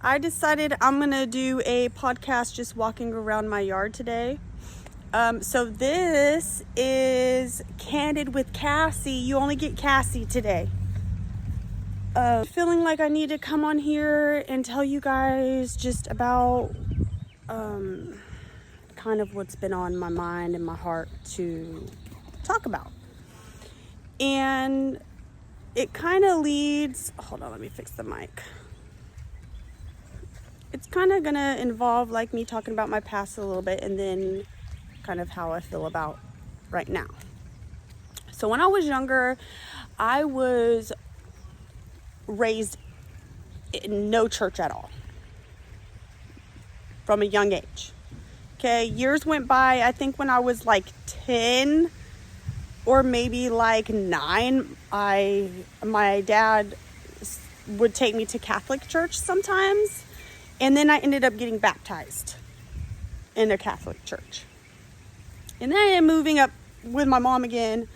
I decided I'm gonna do a podcast just walking around my yard today. So this is Candid with Cassie. You only get Cassie today. Feeling like I need to come on here and tell you guys just about kind of what's been on my mind and my heart to talk about. And it kind of leads, hold on, let me fix the mic. It's kind of gonna involve like me talking about my past a little bit and then kind of how I feel about right now. So when I was younger, I was raised in no church at all from a young age. Okay, years went by. I think when I was like 10 or maybe like 9, my dad would take me to Catholic church sometimes, and then I ended up getting baptized in a Catholic church. And then I ended up moving up with my mom again,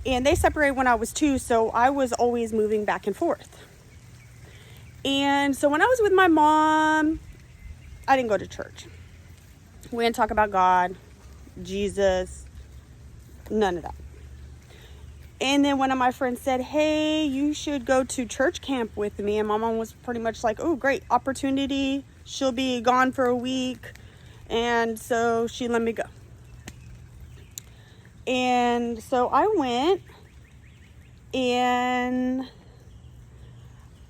and they separated when I was 2, so I was always moving back and forth. And so when I was with my mom, I didn't go to church. We didn't talk about God, Jesus, none of that. And then one of my friends said, hey, you should go to church camp with me. And my mom was pretty much like, oh, great opportunity. She'll be gone for a week. And so she let me go. And so I went, and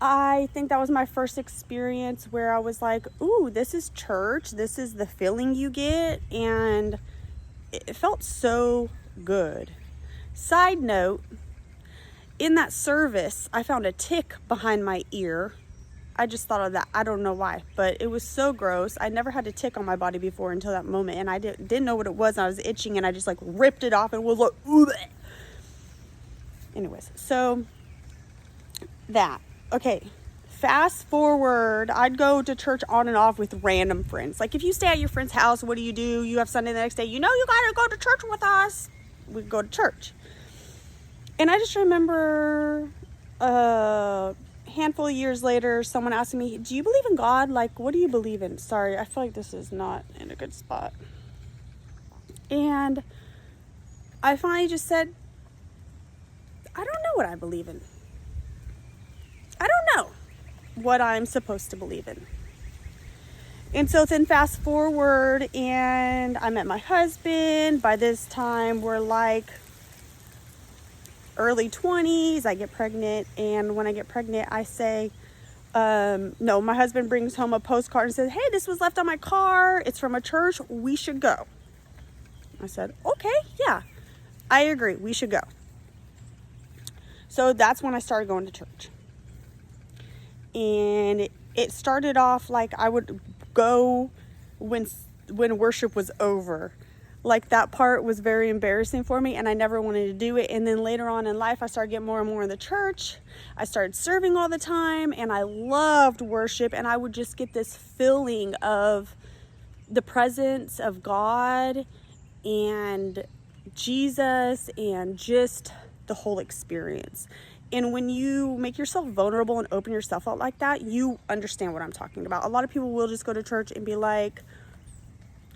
I think that was my first experience where I was like, ooh, this is church. This is the feeling you get. And it felt so good. Side note, in that service, I found a tick behind my ear. I just thought of that. I don't know why, but it was so gross. I never had a tick on my body before until that moment. And I didn't know what it was. And I was itching, and I just like ripped it off and was like, ooh. Anyways, so that. Okay, fast forward, I'd go to church on and off with random friends. Like if you stay at your friend's house, what do? You have Sunday the next day, you gotta go to church with us. We'd go to church. And I just remember a handful of years later, someone asking me, do you believe in God? Like, what do you believe in? Sorry, I feel like this is not in a good spot. And I finally just said, I don't know what I believe in. I don't know what I'm supposed to believe in. And so then fast forward, and I met my husband. By this time, we're like early 20s. I get pregnant, and when I get pregnant, I say, no, my husband brings home a postcard and says, hey, this was left on my car. It's from a church. We should go. I said, okay, yeah, I agree. We should go. So that's when I started going to church. And it started off like I would go when worship was over. Like that part was very embarrassing for me, and I never wanted to do it. And then later on in life, I started getting more and more in the church. I started serving all the time, and I loved worship, and I would just get this feeling of the presence of God and Jesus and just the whole experience. And when you make yourself vulnerable and open yourself up like that, you understand what I'm talking about. A lot of people will just go to church and be like,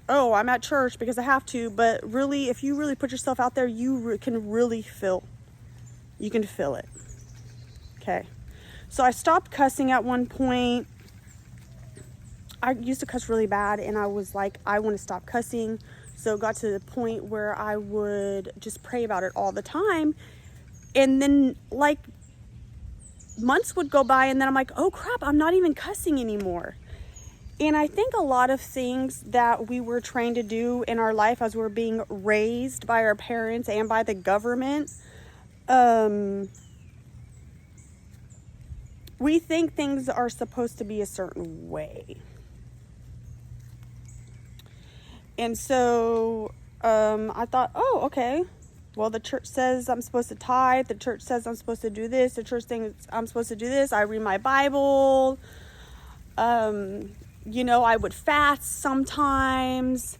oh, I'm at church because I have to. But really, if you really put yourself out there, you can really feel. You can feel it. Okay. So I stopped cussing at one point. I used to cuss really bad, and I was like, I want to stop cussing. So it got to the point where I would just pray about it all the time. And then like months would go by, and then I'm like, oh crap, I'm not even cussing anymore. And I think a lot of things that we were trained to do in our life as we're being raised by our parents and by the government, we think things are supposed to be a certain way. And so I thought, oh, okay. Well, the church says I'm supposed to tithe. The church says I'm supposed to do this. The church thinks I'm supposed to do this. I read my Bible. I would fast sometimes.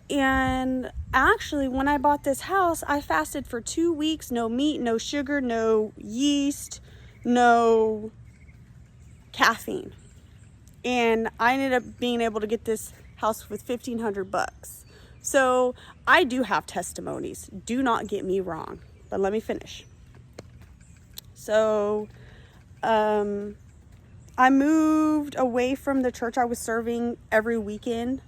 And actually, when I bought this house, I fasted for 2 weeks. No meat, no sugar, no yeast, no caffeine. And I ended up being able to get this house with $1,500. So I do have testimonies. Do not get me wrong. But let me finish. So I moved away from the church I was serving every weekend.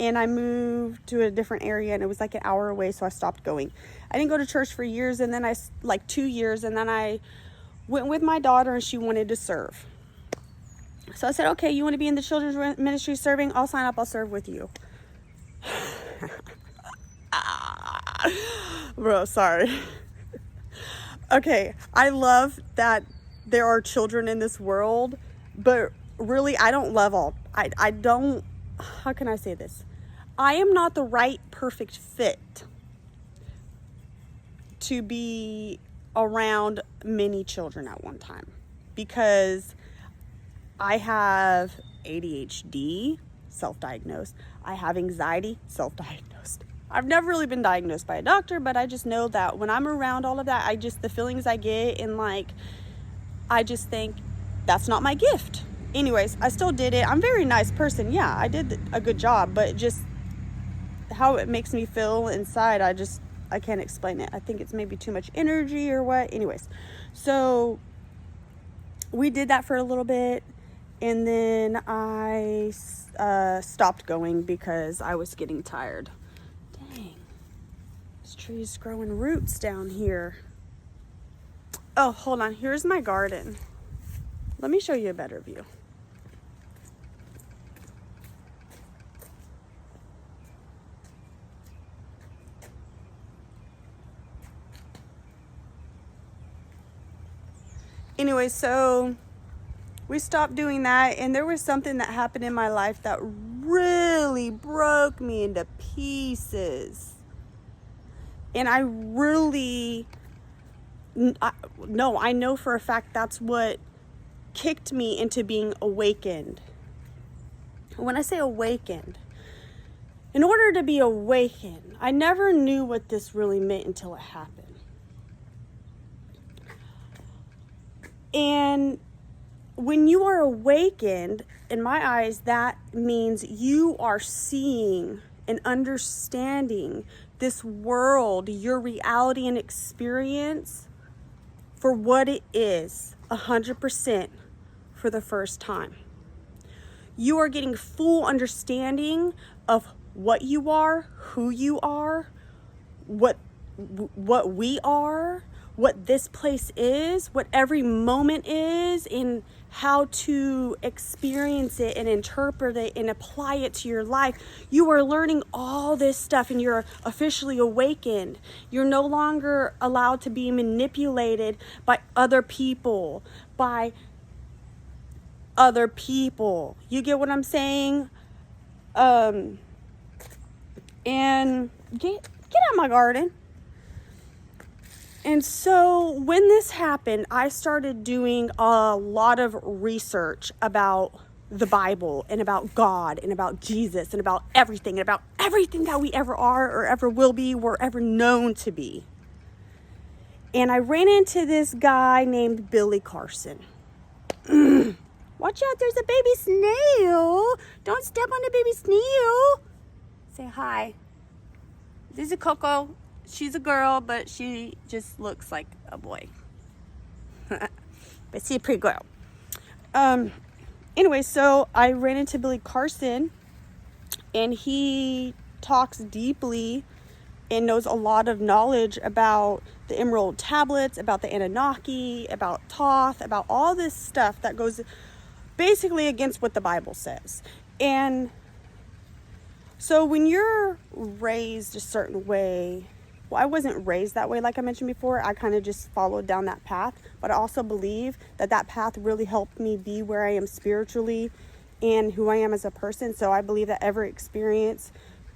And I moved to a different area, and it was like an hour away, so I stopped going. I didn't go to church for years, and then like 2 years, and then I went with my daughter, and she wanted to serve. So I said, okay, you want to be in the children's ministry serving? I'll sign up. I'll serve with you. Bro, sorry. Okay, I love that there are children in this world, but really, I don't love all. I don't, how can I say this? I am not the right perfect fit to be around many children at one time, because I have ADHD, self-diagnosed. I have anxiety, self-diagnosed. I've never really been diagnosed by a doctor, but I just know that when I'm around all of that, the feelings I get, and like, I just think that's not my gift. Anyways, I still did it. I'm a very nice person. Yeah, I did a good job, but just how it makes me feel inside, I can't explain it. I think it's maybe too much energy or what. Anyways, so we did that for a little bit, and then I stopped going because I was getting tired. Dang, this tree's growing roots down here. Oh, hold on. Here's my garden. Let me show you a better view. Anyway, so we stopped doing that, and there was something that happened in my life that really broke me into pieces. And I know for a fact that's what kicked me into being awakened. When I say awakened, in order to be awakened, I never knew what this really meant until it happened. And when you are awakened, in my eyes, that means you are seeing and understanding this world, your reality and experience, for what it is, 100% for the first time. You are getting full understanding of what you are, who you are, what we are, what this place is, what every moment is, and how to experience it and interpret it and apply it to your life. You are learning all this stuff, and you're officially awakened. You're no longer allowed to be manipulated by other people, You get what I'm saying? And get out my garden. And so when this happened, I started doing a lot of research about the Bible and about God and about Jesus and about everything that we ever are or ever will be, we're ever known to be. And I ran into this guy named Billy Carson. Watch out, there's a baby snail. Don't step on the baby snail. Say hi. This is Coco. She's a girl, but she just looks like a boy. But she's a pretty girl. Anyway, so I ran into Billy Carson, and he talks deeply and knows a lot of knowledge about the Emerald Tablets, about the Anunnaki, about Thoth, about all this stuff that goes basically against what the Bible says. And so when you're raised a certain way, well, I wasn't raised that way, like I mentioned before. I kind of just followed down that path. But I also believe that path really helped me be where I am spiritually and who I am as a person. So I believe that every experience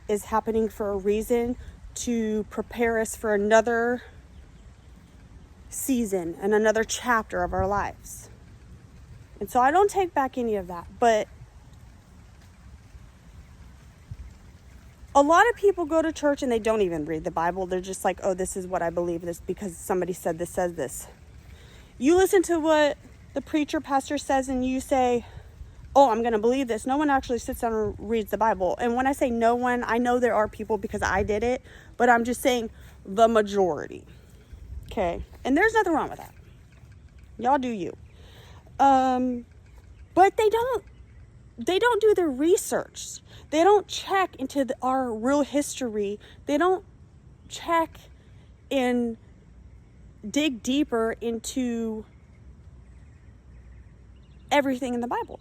is happening for a reason, to prepare us for another season and another chapter of our lives. And so I don't take back any of that. But a lot of people go to church and they don't even read the Bible. They're just like, oh, this is what I believe, this because somebody said this, says this. You listen to what the preacher, pastor says, and you say, oh, I'm going to believe this. No one actually sits down and reads the Bible. And when I say no one, I know there are people because I did it, but I'm just saying the majority. Okay? And there's nothing wrong with that. Y'all do you. But they don't do the research. They don't check into our real history. They don't check and dig deeper into everything in the Bible.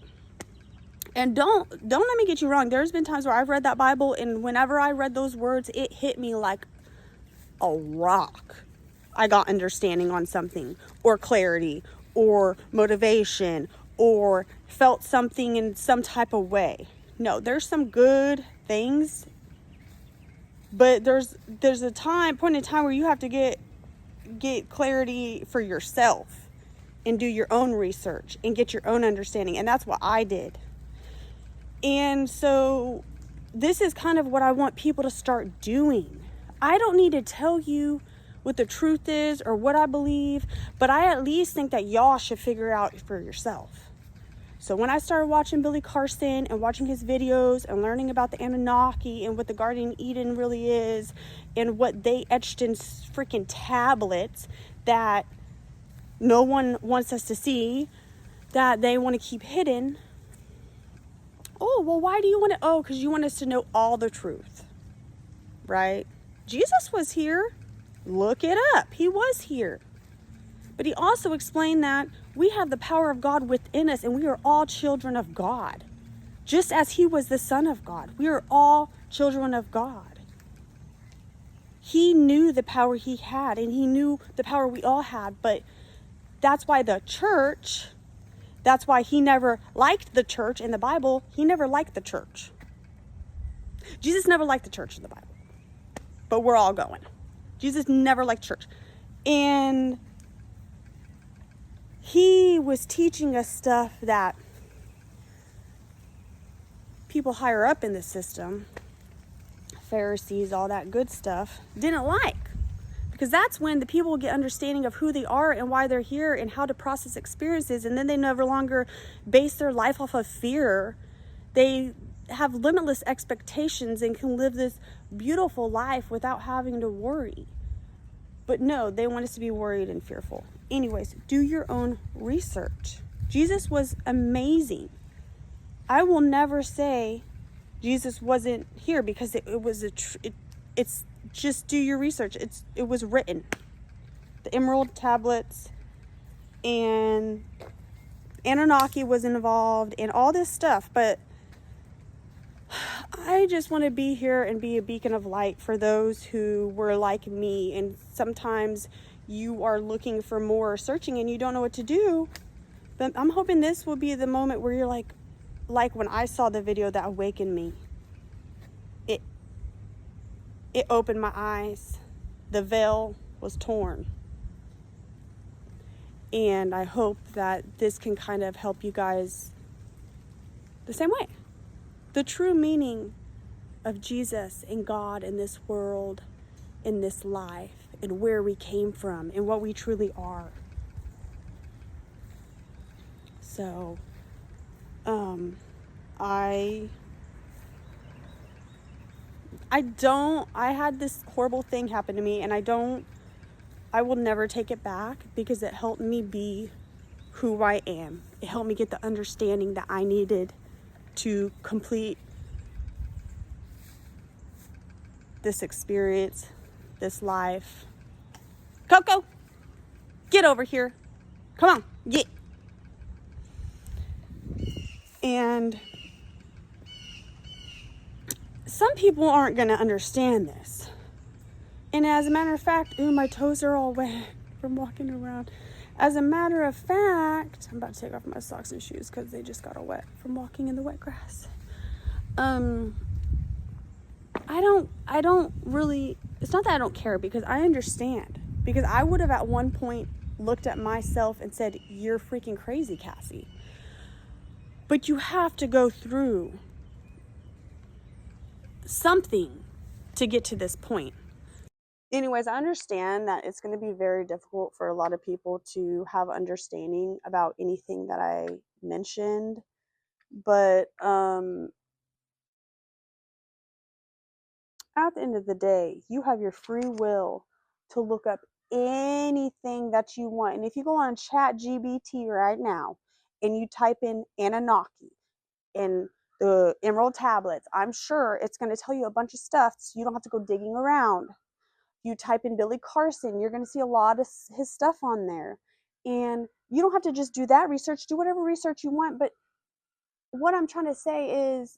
And don't let me get you wrong. There's been times where I've read that Bible, and whenever I read those words, it hit me like a rock. I got understanding on something, or clarity, or motivation, or felt something in some type of way. No, there's some good things, but there's a point in time where you have to get clarity for yourself and do your own research and get your own understanding. And that's what I did. And so this is kind of what I want people to start doing. I don't need to tell you what the truth is or what I believe, but I at least think that y'all should figure out for yourself. So when I started watching Billy Carson and watching his videos and learning about the Anunnaki and what the Garden of Eden really is and what they etched in freaking tablets that no one wants us to see, that they want to keep hidden. Oh, well, why do you want to? Oh, because you want us to know all the truth, right? Jesus was here. Look it up. He was here. But he also explained that we have the power of God within us and we are all children of God. Just as he was the Son of God. We are all children of God. He knew the power he had and he knew the power we all had. But that's why the church, that's why he never liked the church in the Bible. He never liked the church. Jesus never liked the church in the Bible. But we're all going. Jesus never liked church. And he was teaching us stuff that people higher up in the system, Pharisees, all that good stuff, didn't like. Because that's when the people get understanding of who they are and why they're here and how to process experiences. And then they no longer base their life off of fear. They have limitless expectations and can live this beautiful life without having to worry. But no, they want us to be worried and fearful. Anyways, do your own research. Jesus was amazing. I will never say Jesus wasn't here because it's just do your research. It was written. The Emerald Tablets and Anunnaki was involved and all this stuff, but I just want to be here and be a beacon of light for those who were like me. And sometimes you are looking for more, searching, and you don't know what to do. But I'm hoping this will be the moment where you're like when I saw the video that awakened me. It opened my eyes. The veil was torn. And I hope that this can kind of help you guys the same way. The true meaning of Jesus and God in this world, in this life, and where we came from, and what we truly are. So, I had this horrible thing happen to me, and I will never take it back because it helped me be who I am. It helped me get the understanding that I needed to complete this experience, this life. Coco, get over here. Come on, get. And some people aren't going to understand this. And as a matter of fact, my toes are all wet from walking around. As a matter of fact, I'm about to take off my socks and shoes because they just got all wet from walking in the wet grass. I don't really, it's not that I don't care because I understand. Because I would have at one point looked at myself and said, you're freaking crazy, Cassie. But you have to go through something to get to this point. Anyways, I understand that it's going to be very difficult for a lot of people to have understanding about anything that I mentioned. But at the end of the day, you have your free will to look up anything that you want. And if you go on ChatGPT right now and you type in Anunnaki in the Emerald Tablets, I'm sure it's going to tell you a bunch of stuff so you don't have to go digging around. You type in Billy Carson, you're going to see a lot of his stuff on there. And you don't have to just do that research, do whatever research you want. But what I'm trying to say is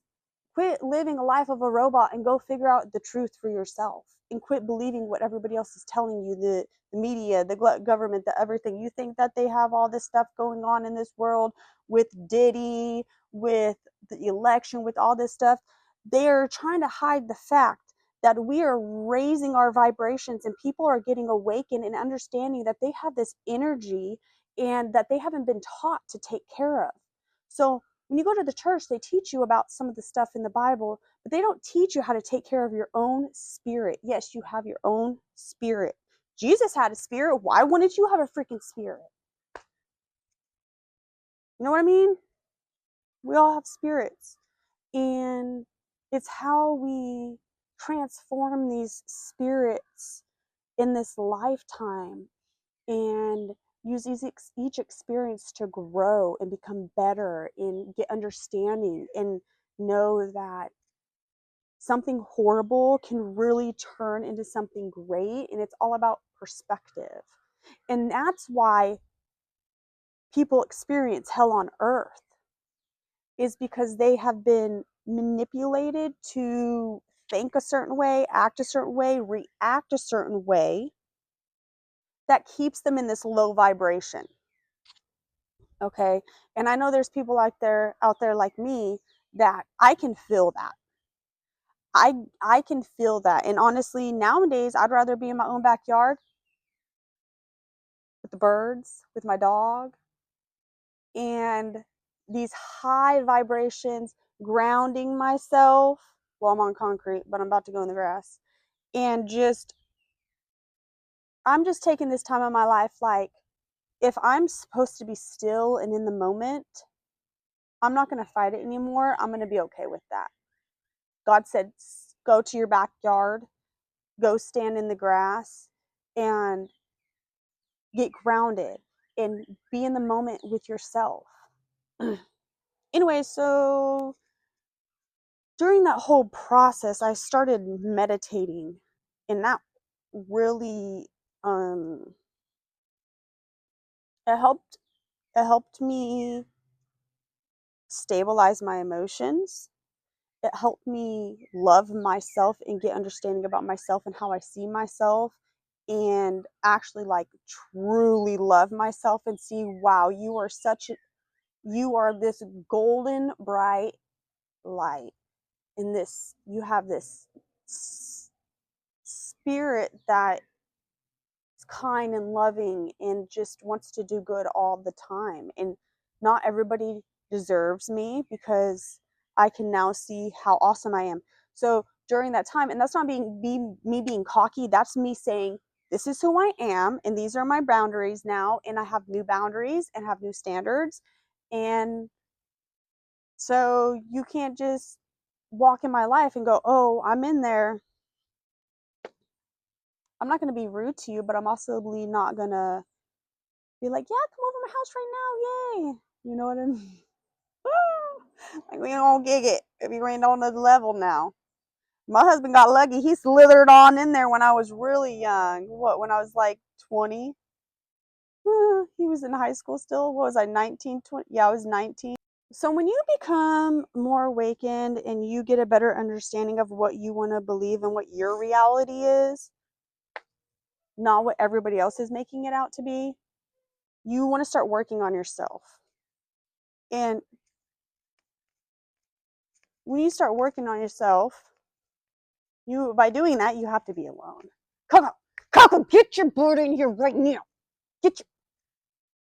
quit living a life of a robot and go figure out the truth for yourself, and quit believing what everybody else is telling you, the media, the government, the everything. You think that they have all this stuff going on in this world with Diddy, with the election, with all this stuff. They're trying to hide the fact that we are raising our vibrations and people are getting awakened and understanding that they have this energy and that they haven't been taught to take care of. So when you go to the church, they teach you about some of the stuff in the Bible, but they don't teach you how to take care of your own spirit. Yes, you have your own spirit. Jesus had a spirit. Why wouldn't you have a freaking spirit? You know what I mean? We all have spirits. And it's how we transform these spirits in this lifetime and use each experience to grow and become better and get understanding and know that something horrible can really turn into something great, and it's all about perspective. And that's why people experience hell on earth, is because they have been manipulated to think a certain way, act a certain way, react a certain way that keeps them in this low vibration. Okay? And I know there's people out there like me that I can feel that. I can feel that. And honestly, nowadays I'd rather be in my own backyard with the birds, with my dog, and these high vibrations, grounding myself. Well, I'm on concrete, but I'm about to go in the grass. And I'm just taking this time of my life, like, if I'm supposed to be still and in the moment, I'm not going to fight it anymore. I'm going to be okay with that. God said, go to your backyard, go stand in the grass, and get grounded and be in the moment with yourself. Anyway, so during that whole process, I started meditating, and that really it helped me stabilize my emotions. It helped me love myself and get understanding about myself and how I see myself, and actually like truly love myself and see, wow, you are this golden bright light, in this, you have this spirit that is kind and loving and just wants to do good all the time. And not everybody deserves me, because I can now see how awesome I am. So during that time, and that's not me being cocky, that's me saying, this is who I am and these are my boundaries now, and I have new boundaries and have new standards. And so you can't just walk in my life and go, oh, I'm in there. I'm not going to be rude to you, but I'm also not going to be like, yeah, come over to my house right now. Yay. You know what I mean? Like, we ain't gonna gig it if you ain't on the level now. My husband got lucky. He slithered on in there when I was really young. When I was like 20? He was in high school still. What was I, 19, 20? Yeah, I was 19. So when you become more awakened and you get a better understanding of what you want to believe and what your reality is, not what everybody else is making it out to be, you want to start working on yourself. And when you start working on yourself, by doing that, you have to be alone. Coco, Coco, get your butt in here right now. Get your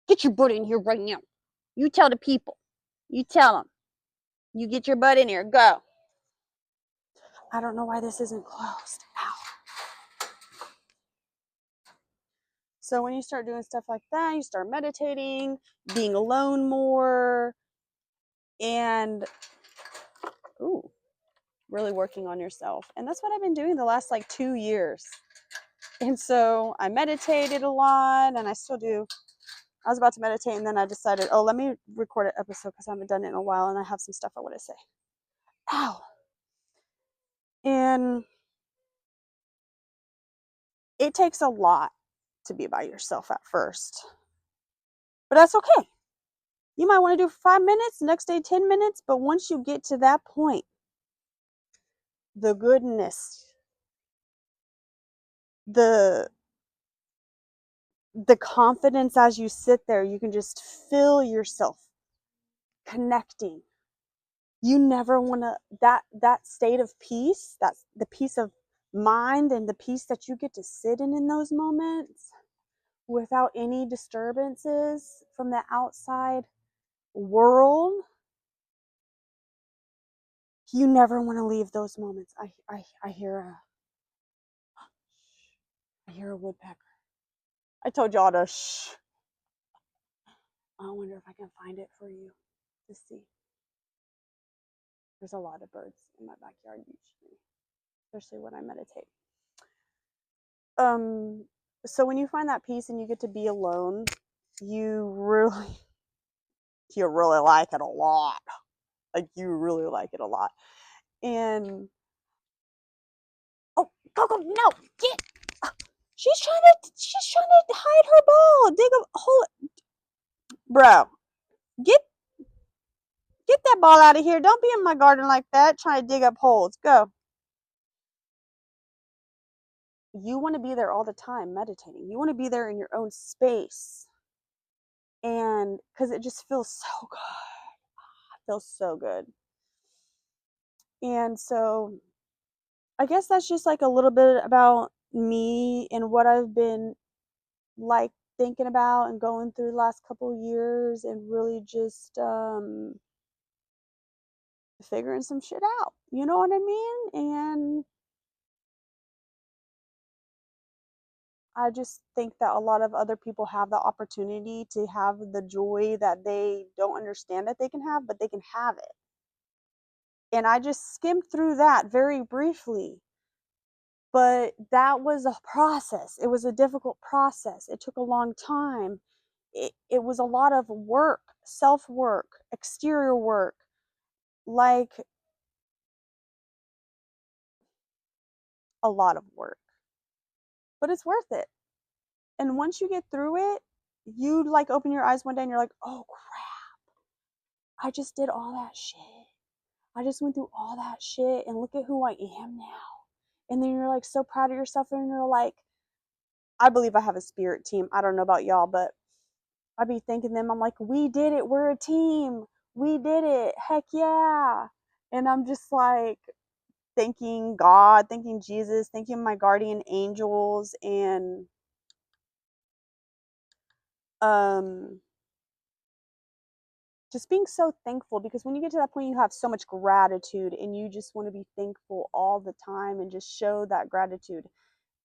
get your butt in here right now. You tell the people. You tell them. You get your butt in here. Go. I don't know why this isn't closed. Ow. So when you start doing stuff like that, you start meditating, being alone more, And really working on yourself. And that's what I've been doing the last like 2 years. And so I meditated a lot, and I still do. I was about to meditate, and then I decided, oh, let me record an episode because I haven't done it in a while, and I have some stuff I want to say. Ow. And it takes a lot to be by yourself at first, but that's okay. You might want to do 5 minutes, next day 10 minutes, but once you get to that point, the goodness, the confidence as you sit there, you can just feel yourself connecting. You never want to, that state of peace, that's the peace of mind and the peace that you get to sit in those moments without any disturbances from the outside world. You never want to leave those moments. I hear a woodpecker. I told y'all to shh. I wonder if I can find it for you to see. There's a lot of birds in my backyard usually, especially when I meditate. So when you find that peace and you get to be alone, you really like it a lot. Like, you really like it a lot. And oh, Coco, no, get. She's trying to hide her ball. Dig a hole. Bro, get that ball out of here. Don't be in my garden like that, trying to dig up holes. Go. You want to be there all the time meditating. You want to be there in your own space. And because it just feels so good. It feels so good. And so I guess that's just like a little bit about me and what I've been like thinking about and going through the last couple of years, and really just figuring some shit out. You know what I mean? And I just think that a lot of other people have the opportunity to have the joy that they don't understand that they can have, but they can have it. And I just skimmed through that very briefly. But that was a process. It was a difficult process. It took a long time. It was a lot of work, self work, exterior work, like a lot of work. But it's worth it. And once you get through it, you like open your eyes one day and you're like, oh crap, I just did all that shit. I just went through all that shit, and look at who I am now. And then you're like so proud of yourself, and you're like, I believe I have a spirit team. I don't know about y'all, but I be thinking them, I'm like, we did it. We're a team. We did it. Heck yeah. And I'm just like thanking God, thanking Jesus, thanking my guardian angels, and um just being so thankful, because when you get to that point, you have so much gratitude, and you just want to be thankful all the time and just show that gratitude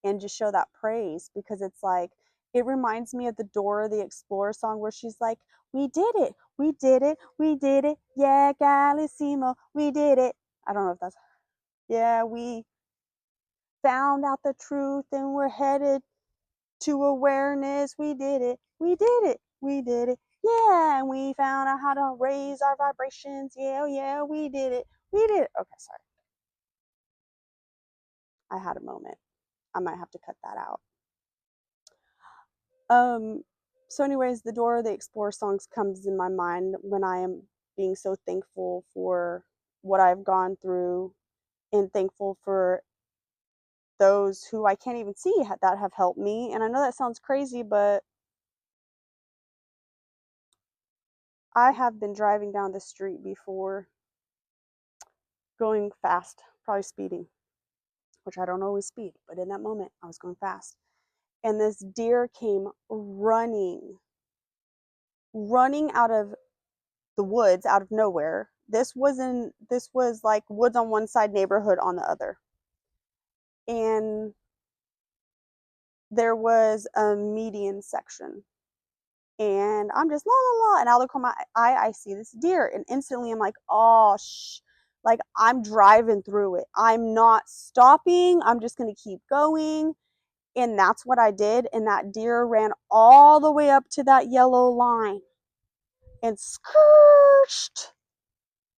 and just show that praise, because it's like, it reminds me of the Dora the Explorer song where she's like, we did it, we did it, we did it, yeah, Galissimo, we did it. I don't know if that's, yeah, we found out the truth and we're headed to awareness. We did it, we did it, we did it, yeah, and we found out how to raise our vibrations. Yeah, oh yeah, we did it, we did it. Okay, sorry, I had a moment. I might have to cut that out. Um, so anyways, the Dora the Explorer songs comes in my mind when I am being so thankful for what I've gone through, and thankful for those who I can't even see that have helped me. And I know that sounds crazy, but I have been driving down the street before, going fast, probably speeding, which I don't always speed, but in that moment I was going fast. And this deer came running out of the woods, out of nowhere. This was like woods on one side, neighborhood on the other. And there was a median section. And I'm just la la la, and I look on my eye, I see this deer, and instantly I'm like, oh like I'm driving through it. I'm not stopping. I'm just gonna keep going. And that's what I did. And that deer ran all the way up to that yellow line and skirched,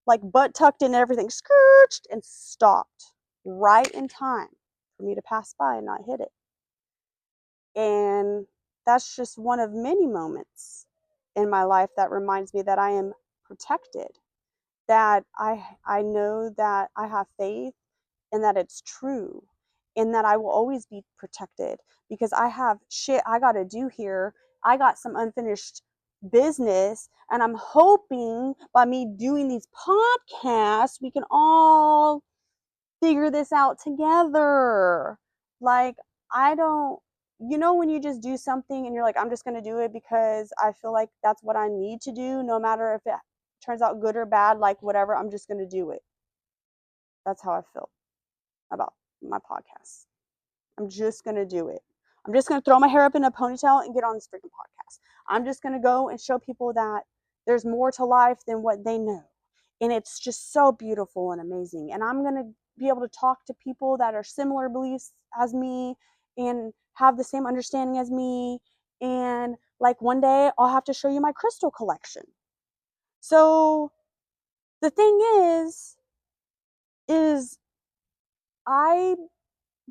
like butt tucked in everything, skirched and stopped right in time for me to pass by and not hit it. And that's just one of many moments in my life that reminds me that I am protected, that I know that I have faith and that it's true and that I will always be protected because I have shit I got to do here. I got some unfinished business, and I'm hoping by me doing these podcasts we can all figure this out together. Like, I don't, when you just do something and you're like, I'm just going to do it because I feel like that's what I need to do, no matter if it turns out good or bad, like whatever, I'm just going to do it. That's how I feel about my podcast. I'm just going to do it. I'm just going to throw my hair up in a ponytail and get on this freaking podcast. I'm just going to go and show people that there's more to life than what they know. And it's just so beautiful and amazing. And I'm going to be able to talk to people that are similar beliefs as me and have the same understanding as me. And like one day I'll have to show you my crystal collection. So the thing is I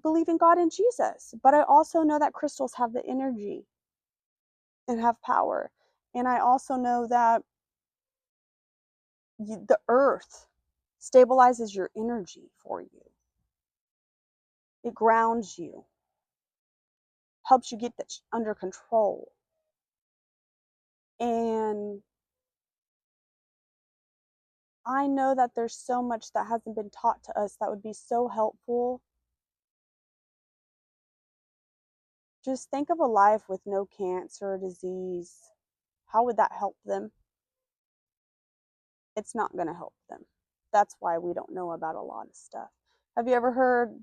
believe in God and Jesus, but I also know that crystals have the energy and have power. And I also know that the earth stabilizes your energy for you. It grounds you, helps you get that under control. And I know that there's so much that hasn't been taught to us that would be so helpful. Just think of a life with no cancer or disease. How would that help them? It's not going to help them. That's why we don't know about a lot of stuff. Have you ever heard,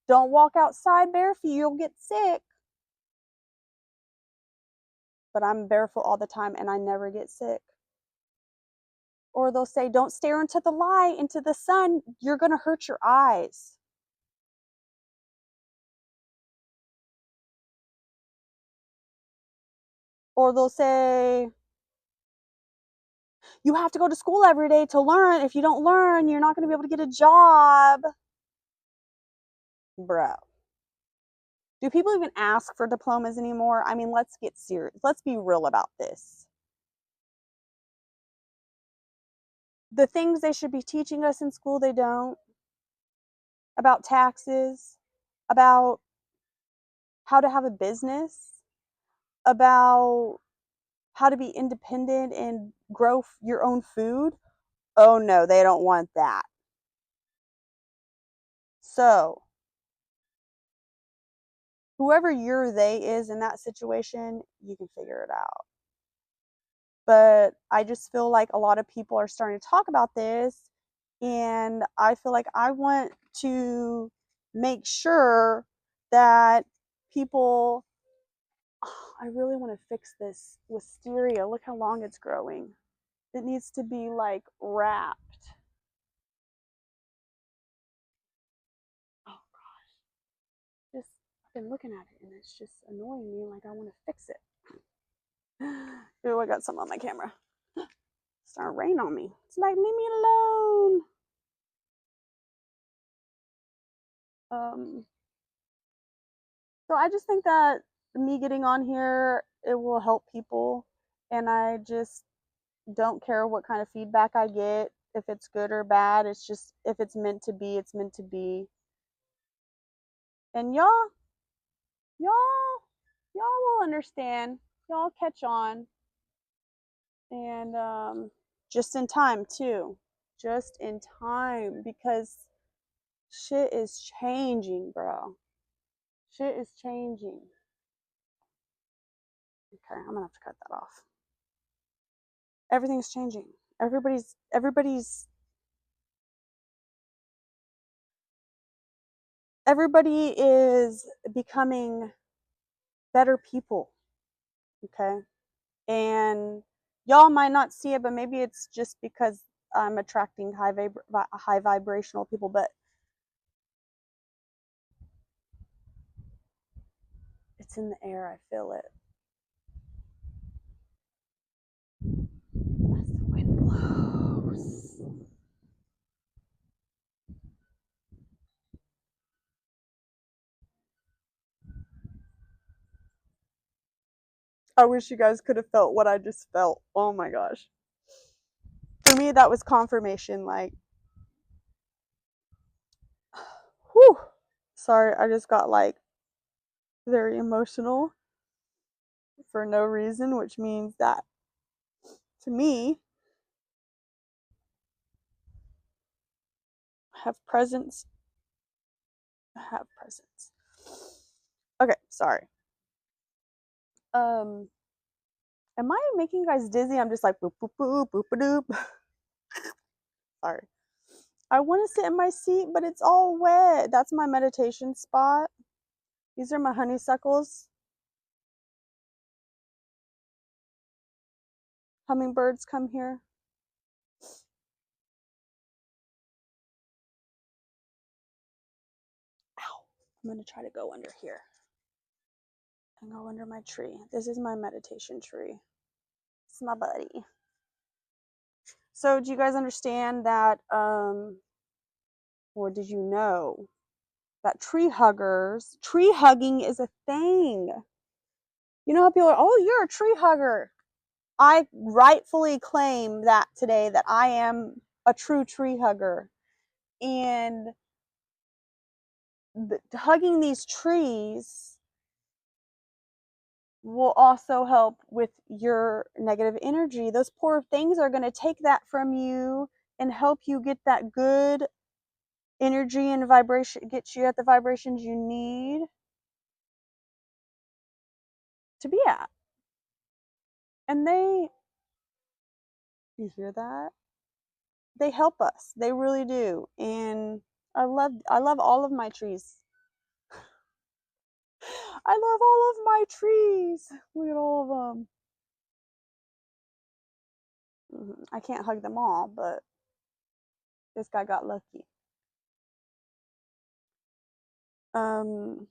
don't walk outside barefoot, you'll get sick? But I'm barefoot all the time and I never get sick. Or they'll say, don't stare into the light, into the sun, you're going to hurt your eyes. Or they'll say, you have to go to school every day to learn. If you don't learn, you're not going to be able to get a job. Bro. Do people even ask for diplomas anymore? I mean, let's get serious. Let's be real about this. The things they should be teaching us in school, they don't. About taxes, about how to have a business, about how to be independent and grow your own food. Oh no, they don't want that. So, whoever your they is in that situation, you can figure it out. But I just feel like a lot of people are starting to talk about this, and I feel like I want to make sure that people, I really want to fix this wisteria. Look how long it's growing. It needs to be like wrapped. Oh gosh. Just I've been looking at it and it's just annoying me, like I want to fix it. Ooh, I got some on my camera. It's starting to rain on me. It's like, leave me alone. Um, so I just think that me getting on here, it will help people. And I just don't care what kind of feedback I get, if it's good or bad. It's just, if it's meant to be, it's meant to be. And y'all, y'all will understand. Y'all catch on. And just in time, too. Just in time, because shit is changing, bro. Shit is changing. Okay, I'm gonna have to cut that off. Everything's changing. Everybody is becoming better people. Okay? And y'all might not see it, but maybe it's just because I'm attracting high vibrational people, but it's in the air. I feel it. As the wind blows. I wish you guys could have felt what I just felt. Oh my gosh. For me, that was confirmation. Like, whew. Sorry, I just got like very emotional for no reason, which means that to me, have presence. Have presence. Okay, sorry. Um, am I making you guys dizzy? I'm just like boop boop boop boop boop. Sorry. I want to sit in my seat, but it's all wet. That's my meditation spot. These are my honeysuckles. Hummingbirds come here. Ow. I'm going to try to go under here and go under my tree. This is my meditation tree. It's my buddy. So, do you guys understand that, or did you know that tree hugging is a thing? You know how people are, oh, you're a tree hugger. I rightfully claim that today that I am a true tree hugger. And hugging these trees will also help with your negative energy. Those poor things are going to take that from you and help you get that good energy and vibration, get you at the vibrations you need to be at. And you hear that? They help us. They really do. And I love all of my trees. I love all of my trees. Look at all of them. I can't hug them all, but this guy got lucky. Um,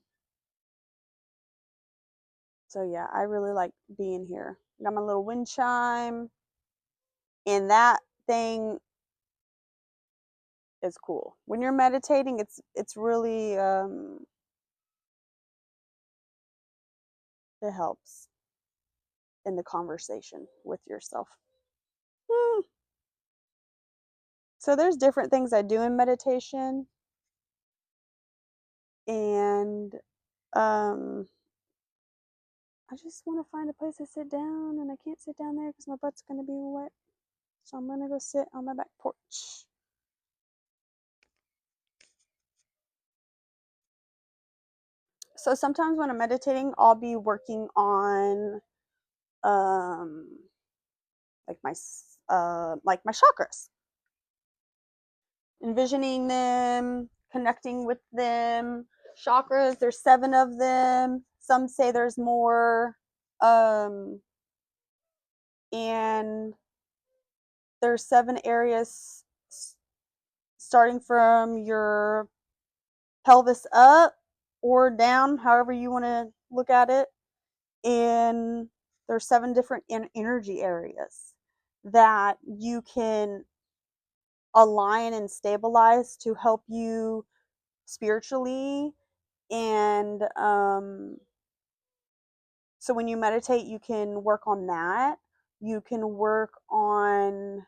so yeah, I really like being here. Got my little wind chime, and that thing is cool. When you're meditating, it's really it helps in the conversation with yourself. So there's different things I do in meditation, and um I just want to find a place to sit down, and I can't sit down there because my butt's going to be wet. So I'm going to go sit on my back porch. So sometimes when I'm meditating, I'll be working on um like my chakras, envisioning them, connecting with them. Chakras, there's 7 of them. Some say there's more. Um and there's 7 areas starting from your pelvis up or down, however you want to look at it. And there's 7 different energy areas that you can align and stabilize to help you spiritually. And so when you meditate, you can work on that. You can work on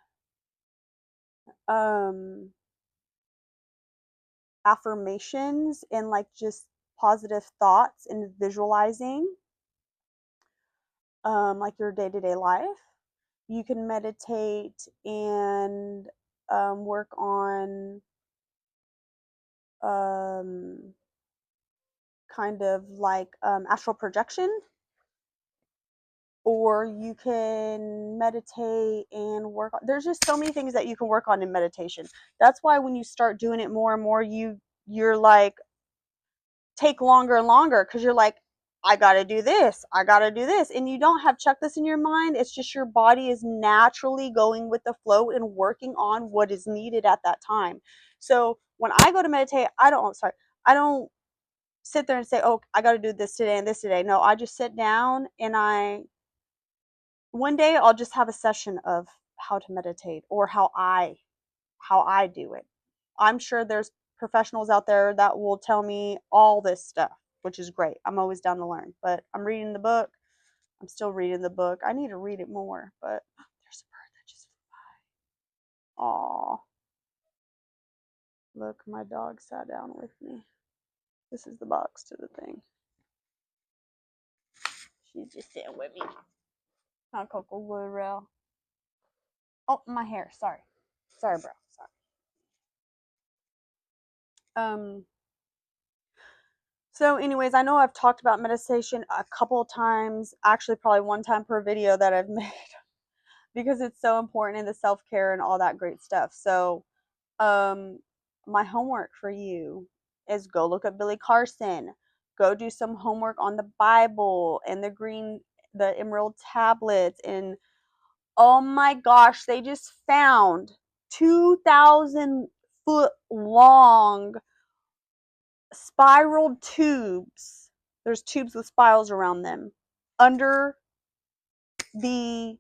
um, affirmations and like just positive thoughts and visualizing like your day-to-day life. You can meditate and work on um, kind of like astral projection, or you can meditate and work on, there's just so many things that you can work on in meditation. That's why when you start doing it more and more, you're like take longer and longer, because you're like, I gotta do this, I gotta do this. And you don't have checklists in your mind. It's just your body is naturally going with the flow and working on what is needed at that time. So when I go to meditate, I don't sit there and say, oh, I gotta do this today and this today. No, I just sit down and one day I'll just have a session of how to meditate or how I do it. I'm sure there's professionals out there that will tell me all this stuff, which is great. I'm always down to learn. But I'm reading the book. I'm still reading the book. I need to read it more, but there's a bird that just flew by. Aw. Look, my dog sat down with me. This is the box to the thing. She's just sitting with me. Hi, Coco Woodrell. Oh, my hair. Sorry. Sorry, bro. Sorry. So anyways, I know I've talked about meditation a couple of times, actually probably one time per video that I've made because it's so important in the self-care and all that great stuff. So, my homework for you is go look up Billy Carson. Go do some homework on the Bible and the Emerald tablets. And oh my gosh, they just found 2,000-foot long spiraled tubes. There's tubes with spirals around them under the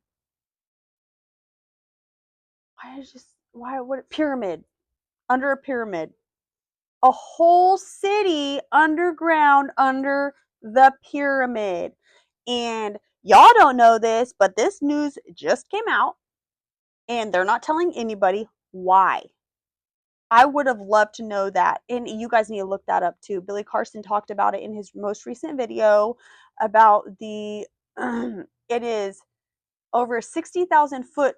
what pyramid, under a pyramid, a whole city underground under the pyramid. And y'all don't know this, but this news just came out and they're not telling anybody why. I would have loved to know that. And you guys need to look that up too. Billy Carson talked about it in his most recent video about the it is over 60,000 foot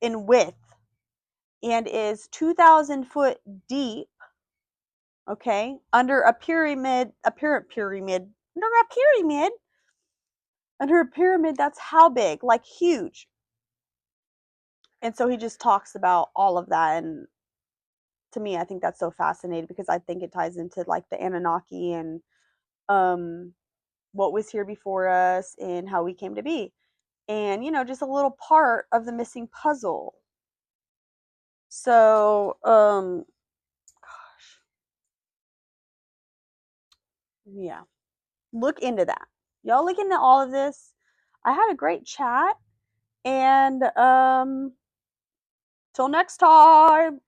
in width and is 2,000 foot deep, okay, under a pyramid, under a pyramid that's how big? Like huge. And so he just talks about all of that. And to me, I think that's so fascinating because I think it ties into like the Anunnaki and um what was here before us and how we came to be. And just a little part of the missing puzzle. So, gosh, yeah, look into that. Y'all look into all of this. I had a great chat, and till next time.